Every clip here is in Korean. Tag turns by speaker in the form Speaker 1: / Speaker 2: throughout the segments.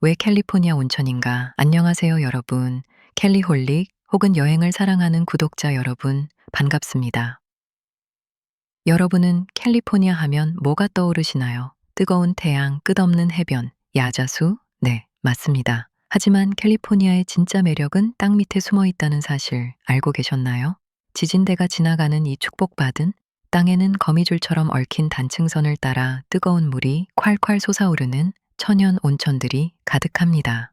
Speaker 1: 왜 캘리포니아 온천인가? 안녕하세요, 여러분. 캘리홀릭 혹은 여행을 사랑하는 구독자 여러분, 반갑습니다. 여러분은 캘리포니아 하면 뭐가 떠오르시나요? 뜨거운 태양, 끝없는 해변, 야자수? 네, 맞습니다. 하지만 캘리포니아의 진짜 매력은 땅 밑에 숨어 있다는 사실 알고 계셨나요? 지진대가 지나가는 이 축복받은 땅에는 거미줄처럼 얽힌 단층선을 따라 뜨거운 물이 콸콸 솟아오르는 천연 온천들이 가득합니다.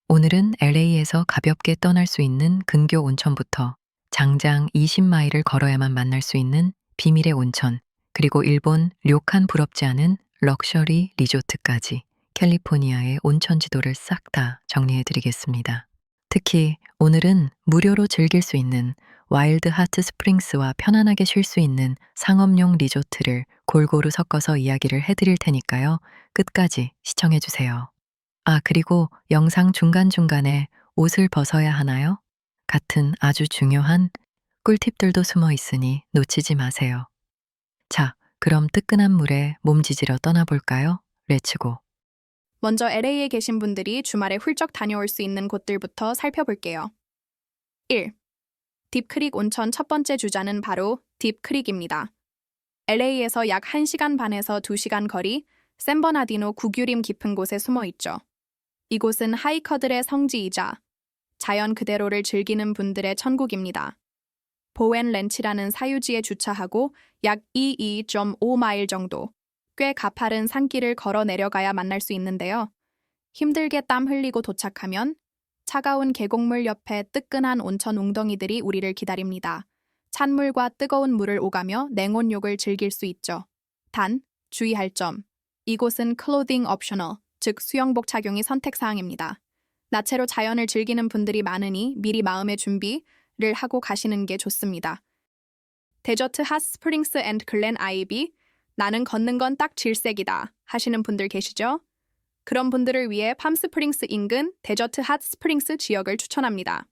Speaker 1: 오늘은 LA에서 가볍게 떠날 수 있는 근교 온천부터 장장 20마일을 걸어야만 만날 수 있는 비밀의 온천, 그리고 일본 료칸 부럽지 않은 럭셔리 리조트까지 캘리포니아의 온천 지도를 싹 다 정리해 드리겠습니다. 특히 오늘은 무료로 즐길 수 있는 와일드 하트 스프링스와 편안하게 쉴 수 있는 상업용 리조트를 골고루 섞어서 이야기를 해드릴 테니까요. 끝까지 시청해 주세요. 아, 그리고 영상 중간중간에 옷을 벗어야 하나요? 같은 아주 중요한 꿀팁들도 숨어 있으니 놓치지 마세요. 자, 그럼 뜨끈한 물에 몸지지러 떠나볼까요? 렛츠고.
Speaker 2: 먼저 LA에 계신 분들이 주말에 훌쩍 다녀올 수 있는 곳들부터 살펴볼게요. 1. 딥크릭 온천 첫 번째 주자는 바로 딥크릭입니다. LA에서 약 1시간 반에서 2시간 거리, 샌버나디노 구규림 깊은 곳에 숨어 있죠. 이곳은 하이커들의 성지이자 자연 그대로를 즐기는 분들의 천국입니다. 보웬 렌치라는 사유지에 주차하고 약 22.5마일 정도, 꽤 가파른 산길을 걸어 내려가야 만날 수 있는데요. 힘들게 땀 흘리고 도착하면 차가운 계곡물 옆에 뜨끈한 온천 웅덩이들이 우리를 기다립니다. 찬물과 뜨거운 물을 오가며 냉온욕을 즐길 수 있죠. 단, 주의할 점. 이곳은 클로딩 옵셔널, 즉 수영복 착용이 선택사항입니다. 나체로 자연을 즐기는 분들이 많으니 미리 마음의 준비를 하고 가시는 게 좋습니다. 데저트 핫 스프링스 앤드 글렌 아이비, 나는 걷는 건 딱 질색이다 하시는 분들 계시죠? 그런 분들을 위해 팜스프링스 인근 데저트 핫 스프링스 지역을 추천합니다.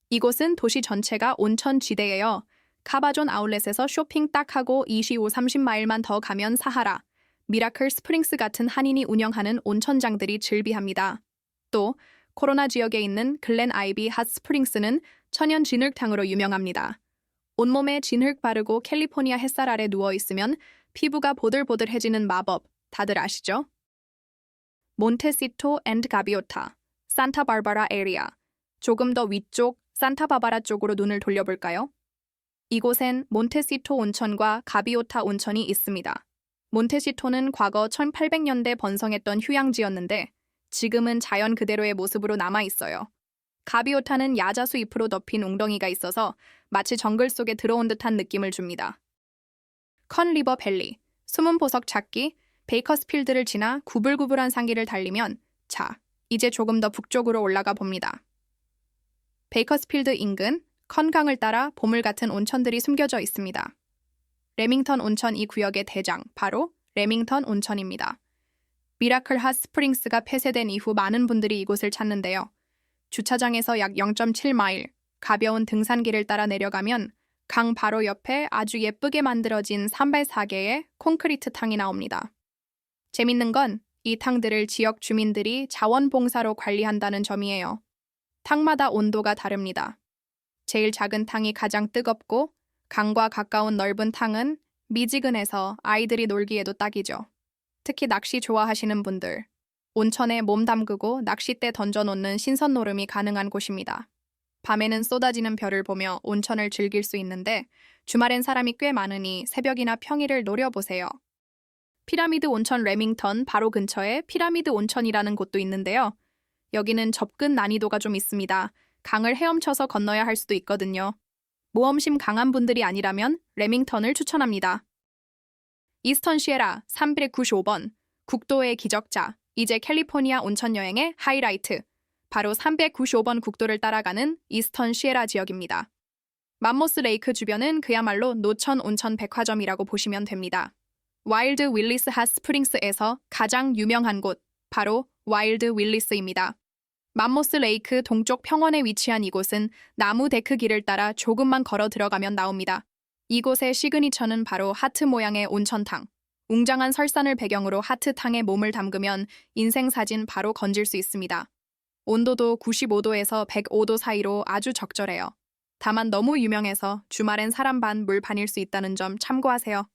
Speaker 2: 이곳은 도시 전체가 온천 지대예요. 카바존 아울렛에서 쇼핑 딱 하고 25-30마일만 더 가면 사하라, 미라클 스프링스 같은 한인이 운영하는 온천장들이 즐비합니다. 또 코로나 지역에 있는 글렌 아이비 핫 스프링스는 천연 진흙탕으로 유명합니다. 온몸에 진흙 바르고 캘리포니아 햇살 아래 누워있으면 피부가 보들보들해지는 마법, 다들 아시죠? 몬테시토 앤드 가비오타, 산타바바라 에리아. 조금 더 위쪽 산타바바라 쪽으로 눈을 돌려볼까요? 이곳엔 몬테시토 온천과 가비오타 온천이 있습니다. 몬테시토는 과거 1800년대 번성했던 휴양지였는데 지금은 자연 그대로의 모습으로 남아있어요. 가비오타는 야자수 잎으로 덮인 웅덩이가 있어서 마치 정글 속에 들어온 듯한 느낌을 줍니다. 컨리버 밸리, 숨은 보석 찾기, 베이커스필드를 지나 구불구불한 산길을 달리면 자, 이제 조금 더 북쪽으로 올라가 봅니다. 베이커스필드 인근 컨강을 따라 보물 같은 온천들이 숨겨져 있습니다. 레밍턴 온천 이 구역의 대장, 바로 레밍턴 온천입니다. 미라클 핫 스프링스가 폐쇄된 이후 많은 분들이 이곳을 찾는데요. 주차장에서 약 0.7마일, 가벼운 등산길을 따라 내려가면 강 바로 옆에 아주 예쁘게 만들어진 산발 4개의 콘크리트 탕이 나옵니다. 재밌는 건 이 탕들을 지역 주민들이 자원봉사로 관리한다는 점이에요. 탕마다 온도가 다릅니다. 제일 작은 탕이 가장 뜨겁고 강과 가까운 넓은 탕은 미지근해서 아이들이 놀기에도 딱이죠. 특히 낚시 좋아하시는 분들, 온천에 몸 담그고 낚싯대 던져놓는 신선 노름이 가능한 곳입니다. 밤에는 쏟아지는 별을 보며 온천을 즐길 수 있는데 주말엔 사람이 꽤 많으니 새벽이나 평일을 노려보세요. 피라미드 온천 레밍턴 바로 근처에 피라미드 온천이라는 곳도 있는데요. 여기는 접근 난이도가 좀 있습니다. 강을 헤엄쳐서 건너야 할 수도 있거든요. 모험심 강한 분들이 아니라면 레밍턴을 추천합니다. 이스턴 시에라 395번, 국도의 기적자, 이제 캘리포니아 온천 여행의 하이라이트, 바로 395번 국도를 따라가는 이스턴 시에라 지역입니다. 맘모스 레이크 주변은 그야말로 노천 온천 백화점이라고 보시면 됩니다. 와일드 윌리스 핫 스프링스에서 가장 유명한 곳, 바로 와일드 윌리스입니다. 맘모스 레이크 동쪽 평원에 위치한 이곳은 나무 데크 길을 따라 조금만 걸어 들어가면 나옵니다. 이곳의 시그니처는 바로 하트 모양의 온천탕, 웅장한 설산을 배경으로 하트탕에 몸을 담그면 인생 사진 바로 건질 수 있습니다. 온도도 95도에서 105도 사이로 아주 적절해요. 다만 너무 유명해서 주말엔 사람 반 물 반일 수 있다는 점 참고하세요.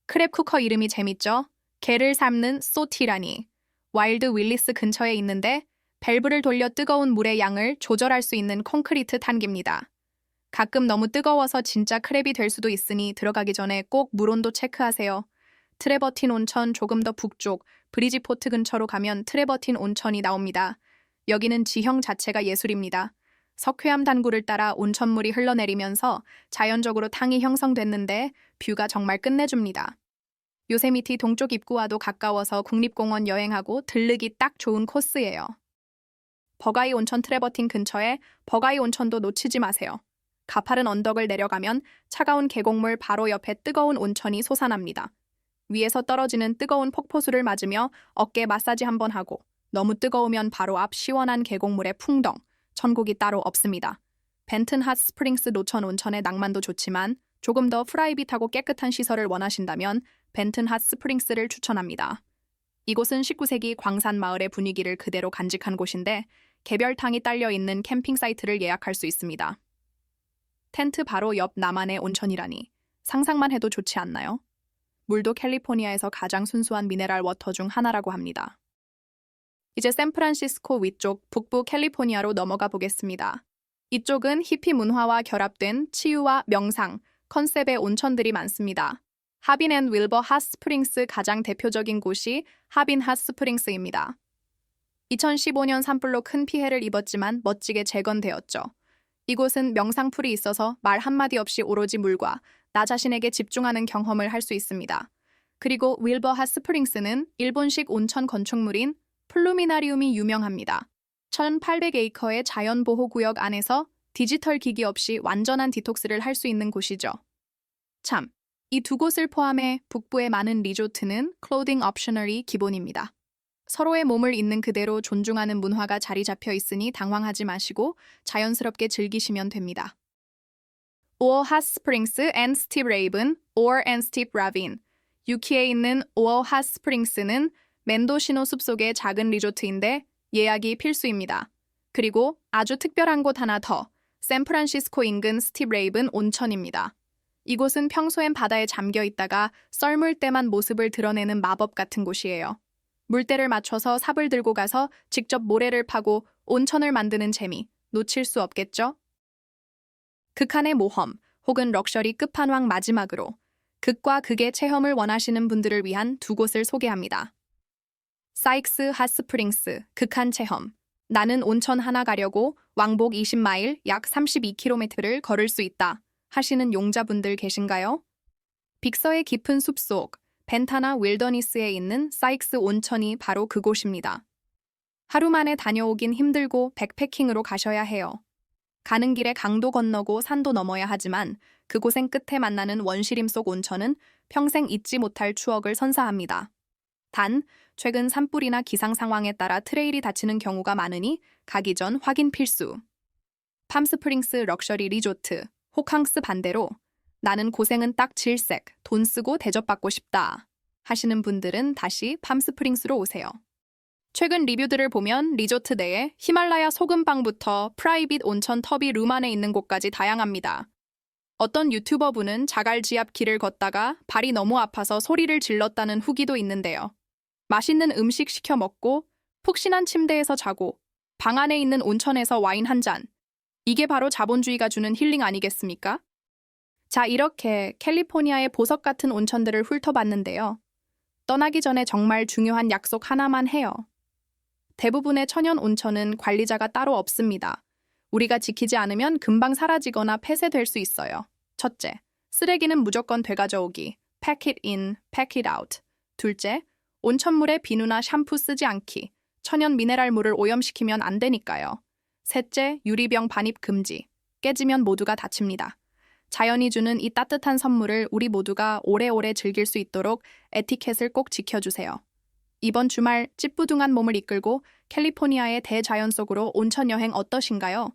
Speaker 2: 크랩쿠커 이름이 재밌죠? 게를 삶는 소티라니. 와일드 윌리스 근처에 있는데 밸브를 돌려 뜨거운 물의 양을 조절할 수 있는 콘크리트 탄기입니다. 가끔 너무 뜨거워서 진짜 크랩이 될 수도 있으니 들어가기 전에 꼭 물 온도 체크하세요. 트레버틴 온천 조금 더 북쪽 브리지포트 근처로 가면 트레버틴 온천이 나옵니다. 여기는 지형 자체가 예술입니다. 석회암 단구를 따라 온천물이 흘러내리면서 자연적으로 탕이 형성됐는데 뷰가 정말 끝내줍니다. 요세미티 동쪽 입구와도 가까워서 국립공원 여행하고 들르기 딱 좋은 코스예요. 버가이 온천 트레버틴 근처에 버가이 온천도 놓치지 마세요. 가파른 언덕을 내려가면 차가운 계곡물 바로 옆에 뜨거운 온천이 솟아납니다. 위에서 떨어지는 뜨거운 폭포수를 맞으며 어깨 마사지 한번 하고 너무 뜨거우면 바로 앞 시원한 계곡물에 풍덩, 천국이 따로 없습니다. 벤튼 핫스프링스 노천 온천의 낭만도 좋지만 조금 더 프라이빗하고 깨끗한 시설을 원하신다면 벤튼 핫스프링스를 추천합니다. 이곳은 19세기 광산 마을의 분위기를 그대로 간직한 곳인데 개별탕이 딸려있는 캠핑 사이트를 예약할 수 있습니다. 텐트 바로 옆 나만의 온천이라니 상상만 해도 좋지 않나요? 물도 캘리포니아에서 가장 순수한 미네랄 워터 중 하나라고 합니다. 이제 샌프란시스코 위쪽 북부 캘리포니아로 넘어가 보겠습니다. 이쪽은 히피 문화와 결합된 치유와 명상, 컨셉의 온천들이 많습니다. 하빈 앤 윌버 핫스프링스 가장 대표적인 곳이 하빈 핫스프링스입니다. 2015년 산불로 큰 피해를 입었지만 멋지게 재건되었죠. 이곳은 명상풀이 있어서 말 한마디 없이 오로지 물과 나 자신에게 집중하는 경험을 할 수 있습니다. 그리고 윌버 핫스프링스는 일본식 온천 건축물인 플루미나리움이 유명합니다. 1800에이커의 자연보호구역 안에서 디지털 기기 없이 완전한 디톡스를 할 수 있는 곳이죠. 참, 이 두 곳을 포함해 북부의 많은 리조트는 클로딩 옵셔널이 기본입니다. 서로의 몸을 있는 그대로 존중하는 문화가 자리 잡혀 있으니 당황하지 마시고 자연스럽게 즐기시면 됩니다. 오어 핫스프링스 앤 스팁 레이븐, 오어 앤 스팁 라빈. 유키에 있는 오어 핫스프링스는 멘도시노 숲속의 작은 리조트인데 예약이 필수입니다. 그리고 아주 특별한 곳 하나 더, 샌프란시스코 인근 스팁 레이븐 온천입니다. 이곳은 평소엔 바다에 잠겨 있다가 썰물 때만 모습을 드러내는 마법 같은 곳이에요. 물때를 맞춰서 삽을 들고 가서 직접 모래를 파고 온천을 만드는 재미, 놓칠 수 없겠죠? 극한의 모험 혹은 럭셔리 끝판왕 마지막으로 극과 극의 체험을 원하시는 분들을 위한 두 곳을 소개합니다. 사익스 핫스프링스 극한 체험. 나는 온천 하나 가려고 왕복 20마일 약 32km를 걸을 수 있다 하시는 용자분들 계신가요? 빅서의 깊은 숲속 벤타나 윌더니스에 있는 사익스 온천이 바로 그곳입니다. 하루 만에 다녀오긴 힘들고 백패킹으로 가셔야 해요. 가는 길에 강도 건너고 산도 넘어야 하지만 그곳엔 끝에 만나는 원시림 속 온천은 평생 잊지 못할 추억을 선사합니다. 단, 최근 산불이나 기상 상황에 따라 트레일이 닫히는 경우가 많으니 가기 전 확인 필수. 팜스프링스 럭셔리 리조트, 호캉스 반대로 나는 고생은 딱 질색, 돈 쓰고 대접받고 싶다 하시는 분들은 다시 팜스프링스로 오세요. 최근 리뷰들을 보면 리조트 내에 히말라야 소금방부터 프라이빗 온천 터비 룸 안에 있는 곳까지 다양합니다. 어떤 유튜버분은 자갈지압 길을 걷다가 발이 너무 아파서 소리를 질렀다는 후기도 있는데요. 맛있는 음식 시켜 먹고 푹신한 침대에서 자고 방 안에 있는 온천에서 와인 한 잔. 이게 바로 자본주의가 주는 힐링 아니겠습니까? 자, 이렇게 캘리포니아의 보석 같은 온천들을 훑어봤는데요. 떠나기 전에 정말 중요한 약속 하나만 해요. 대부분의 천연 온천은 관리자가 따로 없습니다. 우리가 지키지 않으면 금방 사라지거나 폐쇄될 수 있어요. 첫째, 쓰레기는 무조건 되가져오기. Pack it in, pack it out. 둘째, 온천물에 비누나 샴푸 쓰지 않기. 천연 미네랄 물을 오염시키면 안 되니까요. 셋째, 유리병 반입 금지. 깨지면 모두가 다칩니다. 자연이 주는 이 따뜻한 선물을 우리 모두가 오래오래 즐길 수 있도록 에티켓을 꼭 지켜주세요. 이번 주말 찌뿌둥한 몸을 이끌고 캘리포니아의 대자연 속으로 온천 여행 어떠신가요?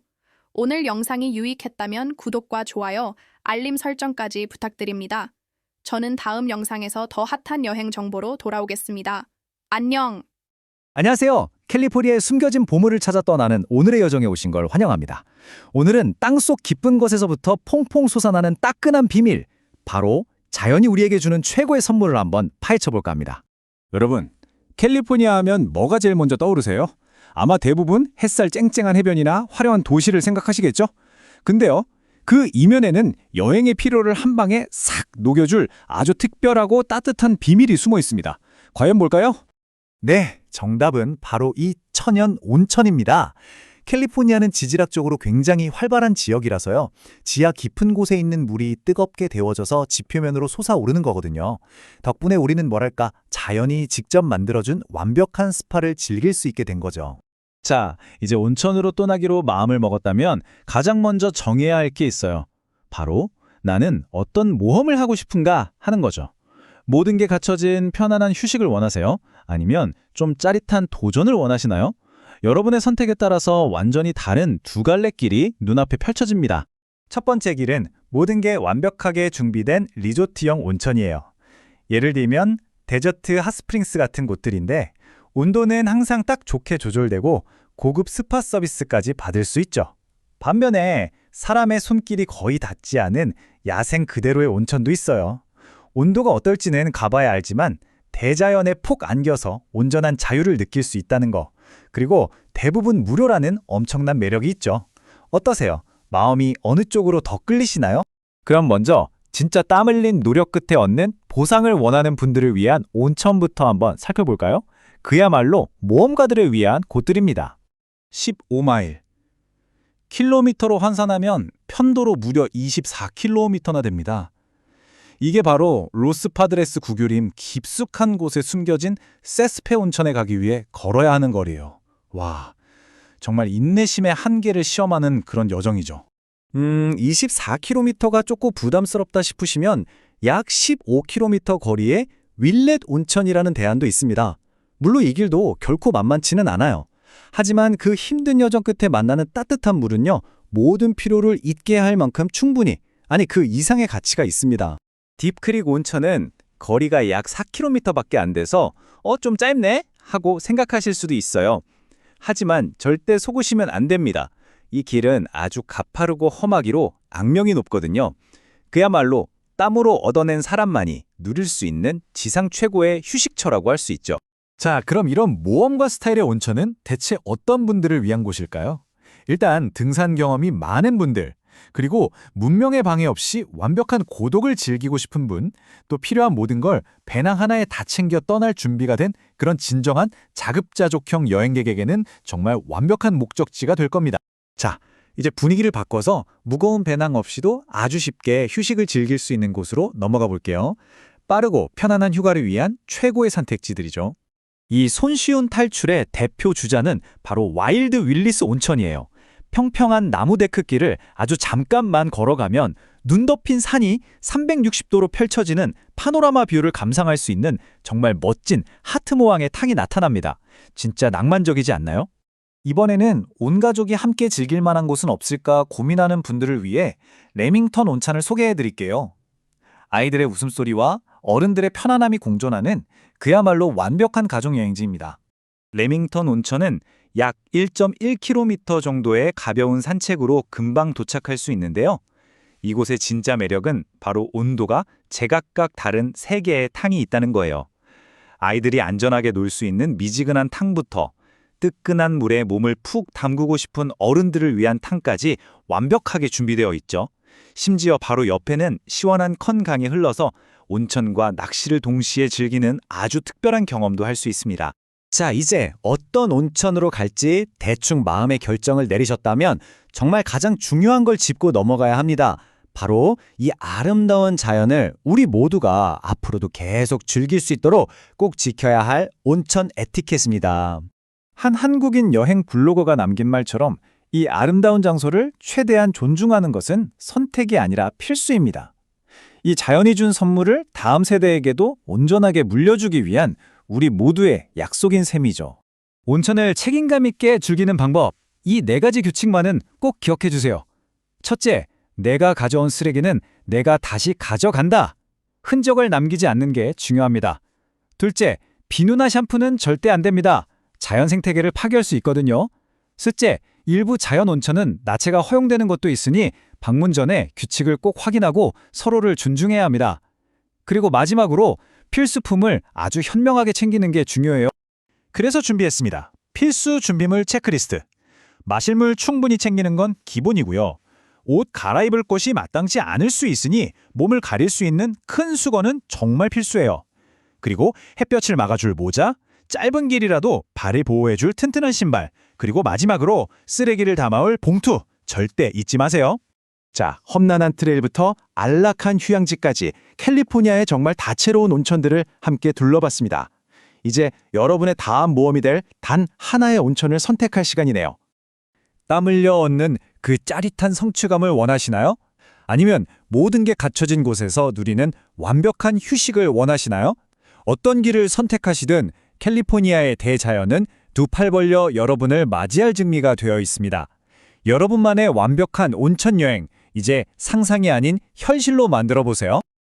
Speaker 2: 오늘 영상이 유익했다면 구독과 좋아요, 알림 설정까지 부탁드립니다. 저는 다음 영상에서 더 핫한 여행 정보로 돌아오겠습니다. 안녕!
Speaker 3: 안녕하세요. 캘리포니아의 숨겨진 보물을 찾아 떠나는 오늘의 여정에 오신 걸 환영합니다. 오늘은 땅속 깊은 곳에서부터 퐁퐁 솟아나는 따끈한 비밀, 바로 자연이 우리에게 주는 최고의 선물을 한번 파헤쳐 볼까 합니다.
Speaker 4: 여러분, 캘리포니아 하면 뭐가 제일 먼저 떠오르세요? 아마 대부분 햇살 쨍쨍한 해변이나 화려한 도시를 생각하시겠죠? 근데요, 그 이면에는 여행의 피로를 한 방에 싹 녹여줄 아주 특별하고 따뜻한 비밀이 숨어 있습니다. 과연 뭘까요?
Speaker 3: 네, 정답은 바로 이 천연 온천입니다. 캘리포니아는 지질학적으로 굉장히 활발한 지역이라서요. 지하 깊은 곳에 있는 물이 뜨겁게 데워져서 지표면으로 솟아오르는 거거든요. 덕분에 우리는 뭐랄까, 자연이 직접 만들어준 완벽한 스파를 즐길 수 있게 된 거죠.
Speaker 4: 자, 이제 온천으로 떠나기로 마음을 먹었다면 가장 먼저 정해야 할 게 있어요. 바로 나는 어떤 모험을 하고 싶은가 하는 거죠. 모든 게 갖춰진 편안한 휴식을 원하세요? 아니면 좀 짜릿한 도전을 원하시나요? 여러분의 선택에 따라서 완전히 다른 두 갈래 길이 눈앞에 펼쳐집니다.
Speaker 3: 첫 번째 길은 모든 게 완벽하게 준비된 리조트형 온천이에요. 예를 들면 데저트 핫스프링스 같은 곳들인데 온도는 항상 딱 좋게 조절되고 고급 스파 서비스까지 받을 수 있죠. 반면에 사람의 손길이 거의 닿지 않은 야생 그대로의 온천도 있어요. 온도가 어떨지는 가봐야 알지만 대자연에 푹 안겨서 온전한 자유를 느낄 수 있다는 거. 그리고 대부분 무료라는 엄청난 매력이 있죠. 어떠세요? 마음이 어느 쪽으로 더 끌리시나요? 그럼 먼저 진짜 땀 흘린 노력 끝에 얻는 보상을 원하는 분들을 위한 온천부터 한번 살펴볼까요? 그야말로 모험가들을 위한 곳들입니다.
Speaker 4: 15마일. 킬로미터로 환산하면 편도로 무려 24km나 됩니다. 이게 바로 로스파드레스 구교림 깊숙한 곳에 숨겨진 세스페 온천에 가기 위해 걸어야 하는 거리예요. 와, 정말 인내심의 한계를 시험하는 그런 여정이죠.
Speaker 3: 24km가 조금 부담스럽다 싶으시면 약 15km 거리에 윌렛 온천이라는 대안도 있습니다. 물론 이 길도 결코 만만치는 않아요. 하지만 그 힘든 여정 끝에 만나는 따뜻한 물은요, 모든 피로를 잊게 할 만큼 충분히, 아니 그 이상의 가치가 있습니다. 딥크릭 온천은 거리가 약 4km밖에 안 돼서 좀 짧네? 하고 생각하실 수도 있어요. 하지만 절대 속으시면 안 됩니다. 이 길은 아주 가파르고 험하기로 악명이 높거든요. 그야말로 땀으로 얻어낸 사람만이 누릴 수 있는 지상 최고의 휴식처라고 할 수 있죠.
Speaker 5: 자, 그럼 이런 모험가 스타일의 온천은 대체 어떤 분들을 위한 곳일까요? 일단 등산 경험이 많은 분들, 그리고 문명의 방해 없이 완벽한 고독을 즐기고 싶은 분, 또 필요한 모든 걸 배낭 하나에 다 챙겨 떠날 준비가 된 그런 진정한 자급자족형 여행객에게는 정말 완벽한 목적지가 될 겁니다. 자, 이제 분위기를 바꿔서 무거운 배낭 없이도 아주 쉽게 휴식을 즐길 수 있는 곳으로 넘어가 볼게요. 빠르고 편안한 휴가를 위한 최고의 선택지들이죠. 이 손쉬운 탈출의 대표 주자는 바로 와일드 윌리스 온천이에요. 평평한 나무 데크길을 아주 잠깐만 걸어가면 눈 덮인 산이 360도로 펼쳐지는 파노라마 뷰를 감상할 수 있는 정말 멋진 하트 모양의 탕이 나타납니다. 진짜 낭만적이지 않나요? 이번에는 온 가족이 함께 즐길 만한 곳은 없을까 고민하는 분들을 위해 레밍턴 온천을 소개해 드릴게요. 아이들의 웃음소리와 어른들의 편안함이 공존하는 그야말로 완벽한 가족여행지입니다. 레밍턴 온천은 약 1.1km 정도의 가벼운 산책으로 금방 도착할 수 있는데요. 이곳의 진짜 매력은 바로 온도가 제각각 다른 3개의 탕이 있다는 거예요. 아이들이 안전하게 놀 수 있는 미지근한 탕부터 뜨끈한 물에 몸을 푹 담그고 싶은 어른들을 위한 탕까지 완벽하게 준비되어 있죠. 심지어 바로 옆에는 시원한 컨강이 흘러서 온천과 낚시를 동시에 즐기는 아주 특별한 경험도 할 수 있습니다. 자, 이제 어떤 온천으로 갈지 대충 마음의 결정을 내리셨다면 정말 가장 중요한 걸 짚고 넘어가야 합니다. 바로 이 아름다운 자연을 우리 모두가 앞으로도 계속 즐길 수 있도록 꼭 지켜야 할 온천 에티켓입니다. 한 한국인 여행 블로거가 남긴 말처럼 이 아름다운 장소를 최대한 존중하는 것은 선택이 아니라 필수입니다. 이 자연이 준 선물을 다음 세대에게도 온전하게 물려주기 위한 우리 모두의 약속인 셈이죠. 온천을 책임감 있게 즐기는 방법, 이 4가지 규칙만은 꼭 기억해 주세요. 첫째, 내가 가져온 쓰레기는 내가 다시 가져간다.
Speaker 4: 흔적을 남기지 않는 게 중요합니다. 둘째, 비누나 샴푸는 절대 안 됩니다. 자연 생태계를 파괴할 수 있거든요. 셋째, 일부 자연 온천은 나체가 허용되는 것도 있으니 방문 전에 규칙을 꼭 확인하고 서로를 존중해야 합니다. 그리고 마지막으로 필수품을 아주 현명하게 챙기는 게 중요해요.
Speaker 3: 그래서 준비했습니다. 필수 준비물 체크리스트. 마실 물 충분히 챙기는 건 기본이고요. 옷 갈아입을 곳이 마땅치 않을 수 있으니 몸을 가릴 수 있는 큰 수건은 정말 필수예요. 그리고 햇볕을 막아줄 모자, 짧은 길이라도 발을 보호해줄 튼튼한 신발, 그리고 마지막으로 쓰레기를 담아올 봉투 절대 잊지 마세요.
Speaker 5: 자, 험난한 트레일부터 안락한 휴양지까지 캘리포니아의 정말 다채로운 온천들을 함께 둘러봤습니다. 이제 여러분의 다음 모험이 될 단 하나의 온천을 선택할 시간이네요.
Speaker 3: 땀 흘려 얻는 그 짜릿한 성취감을 원하시나요? 아니면 모든 게 갖춰진 곳에서 누리는 완벽한 휴식을 원하시나요? 어떤 길을 선택하시든 캘리포니아의 대자연은 두 팔 벌려 여러분을 맞이할 증미가 되어 있습니다. 여러분만의 완벽한 온천 여행, 이제 상상이 아닌 현실로 만들어 보세요.